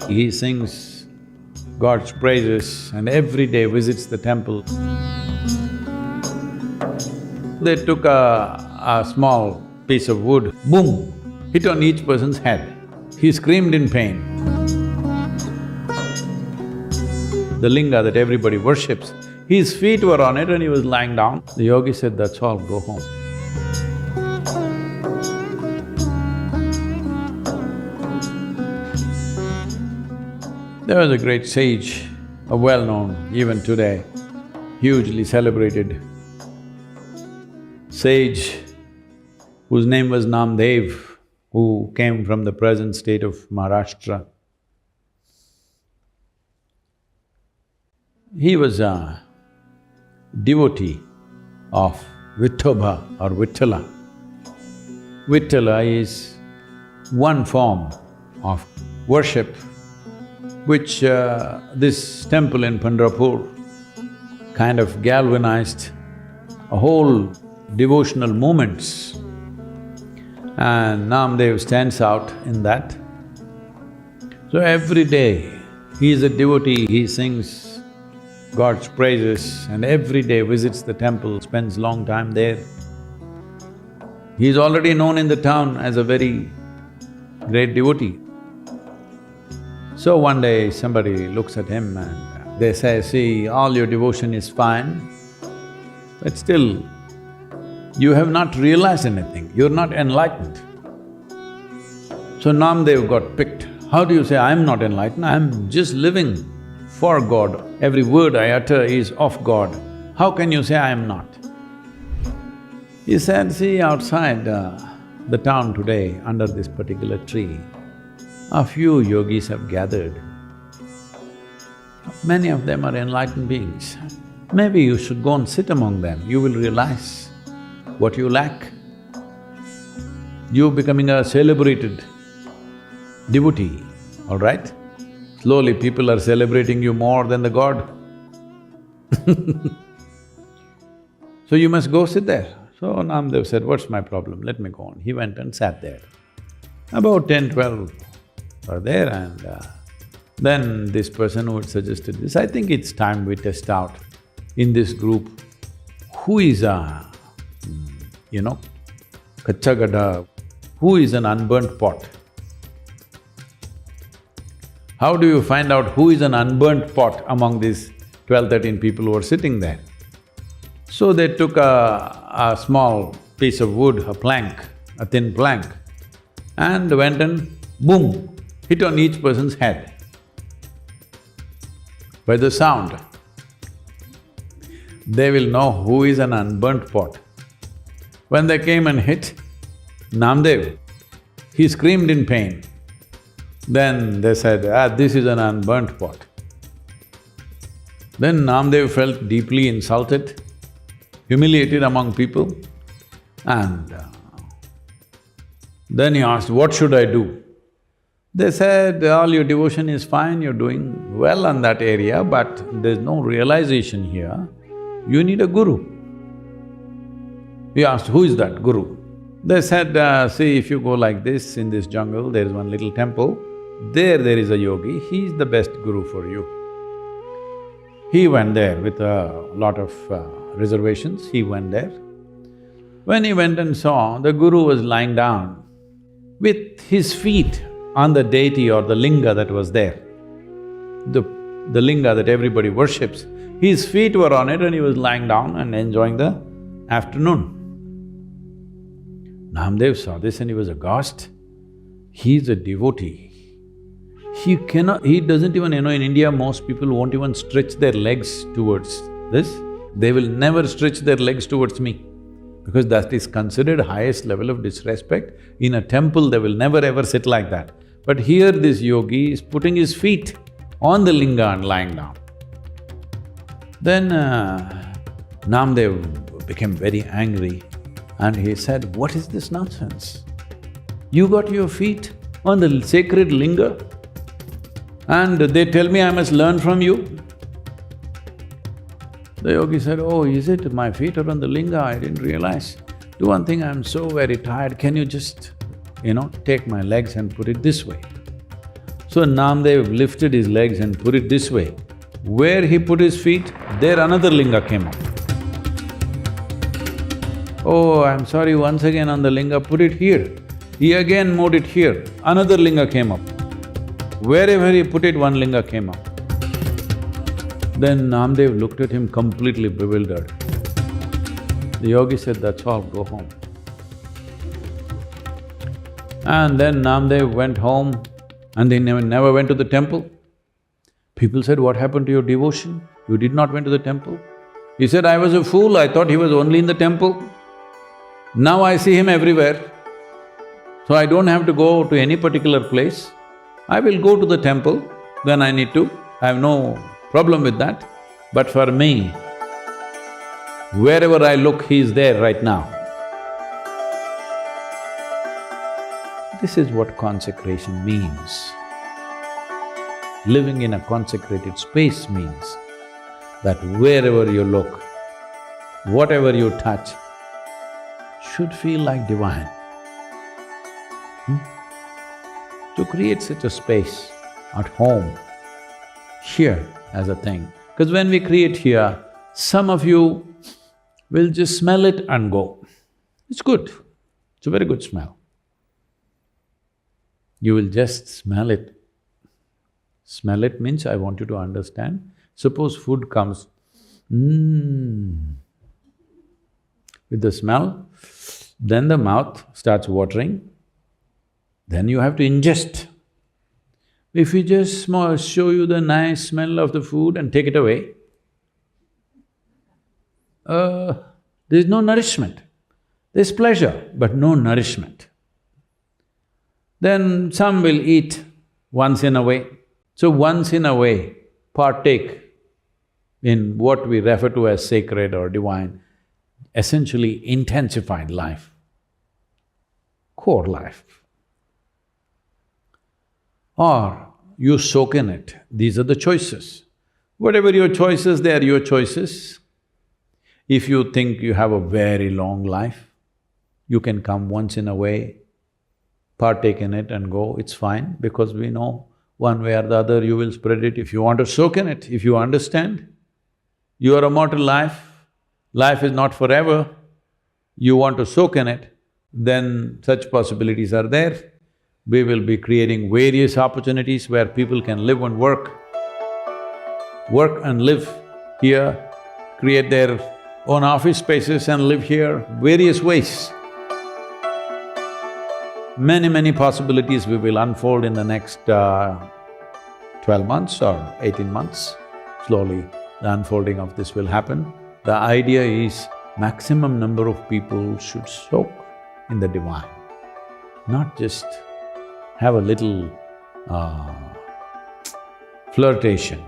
He sings God's praises and every day visits the temple. They took a small piece of wood, boom, hit on each person's head. He screamed in pain. The linga that everybody worships, his feet were on it and he was lying down. The yogi said, "That's all, go home." There was a great sage, a well-known even today, hugely celebrated sage whose name was Namdev, who came from the present state of Maharashtra. He was a devotee of Vithoba or Vitthala. Vitthala is one form of worship which this temple in Pandharpur kind of galvanized a whole devotional movements, and Namdev stands out in that. So every day, he is a devotee, he sings God's praises and every day visits the temple, spends long time there. He is already known in the town as a very great devotee. So one day somebody looks at him and they say, "See, all your devotion is fine, but still, you have not realized anything, you're not enlightened." So Namdev got picked. How do you say, "I'm not enlightened, I'm just living for God, every word I utter is of God. How can you say I am not?" He said, "See, outside the town today, under this particular tree, a few yogis have gathered. Many of them are enlightened beings. Maybe you should go and sit among them, you will realize what you lack. You're becoming a celebrated devotee, all right? Slowly people are celebrating you more than the God. So you must go sit there." So Namdev said, "What's my problem? Let me go on." He went and sat there. About 10, 12 are there and then this person who had suggested this, "I think it's time we test out in this group who is kacha gada, who is an unburnt pot. How do you find out who is an unburnt pot among these 12, 13 people who are sitting there?" So they took a small piece of wood, a plank, a thin plank, and went and boom, hit on each person's head. By the sound, they will know who is an unburnt pot. When they came and hit Namdev, he screamed in pain. Then they said, "This is an unburnt pot." Then Namdev felt deeply insulted, humiliated among people, and then he asked, "What should I do?" They said, "All your devotion is fine, you're doing well on that area, but there's no realization here. You need a guru." He asked, "Who is that guru?" They said, "See, if you go like this in this jungle, there is one little temple, there is a yogi, he's the best guru for you." He went there with a lot of reservations, he went there. When he went and saw, the guru was lying down with his feet on the deity or the linga that was there, the linga that everybody worships. His feet were on it and he was lying down and enjoying the afternoon. Namdev saw this and he was aghast. He's a devotee. He doesn't even… in India most people won't even stretch their legs towards this. They will never stretch their legs towards me, because that is considered highest level of disrespect. In a temple, they will never ever sit like that. But here this yogi is putting his feet on the linga and lying down. Then Namdev became very angry and he said, "What is this nonsense? You got your feet on the sacred linga and they tell me I must learn from you?" The yogi said, "Oh, is it? My feet are on the linga, I didn't realize. Do one thing, I'm so very tired, can you just, take my legs and put it this way?" So Namdev lifted his legs and put it this way. Where he put his feet, there another linga came up. Oh, I'm sorry, once again on the linga, put it here. He again moved it here, another linga came up. Wherever he put it, one linga came up. Then Namdev looked at him completely bewildered. The yogi said, that's all, go home. And then Namdev went home and he never went to the temple. People said, what happened to your devotion? You did not went to the temple? He said, I was a fool, I thought he was only in the temple. Now I see him everywhere. So I don't have to go to any particular place. I will go to the temple when I need to. I have no problem with that. But for me, wherever I look, he is there right now. This is what consecration means. Living in a consecrated space means that wherever you look, whatever you touch, should feel like divine. To create such a space at home, here as a thing, because when we create here, some of you will just smell it and go. It's good, it's a very good smell. You will just smell it. Smell it means I want you to understand, suppose food comes, with the smell, then the mouth starts watering, then you have to ingest. If we just show you the nice smell of the food and take it away, there's no nourishment. There's pleasure, but no nourishment. Then some will eat once in a way. So once in a way, partake in what we refer to as sacred or divine, essentially intensified life, core life. Or you soak in it, these are the choices. Whatever your choices, they are your choices. If you think you have a very long life, you can come once in a way, partake in it and go, it's fine, because we know one way or the other you will spread it. If you want to soak in it, if you understand, you are a mortal life, life is not forever, you want to soak in it, then such possibilities are there. We will be creating various opportunities where people can live and work and live here, create their own office spaces and live here, various ways. Many possibilities we will unfold in the next 12 months or 18 months. Slowly, the unfolding of this will happen. The idea is maximum number of people should soak in the divine, not just have a little flirtation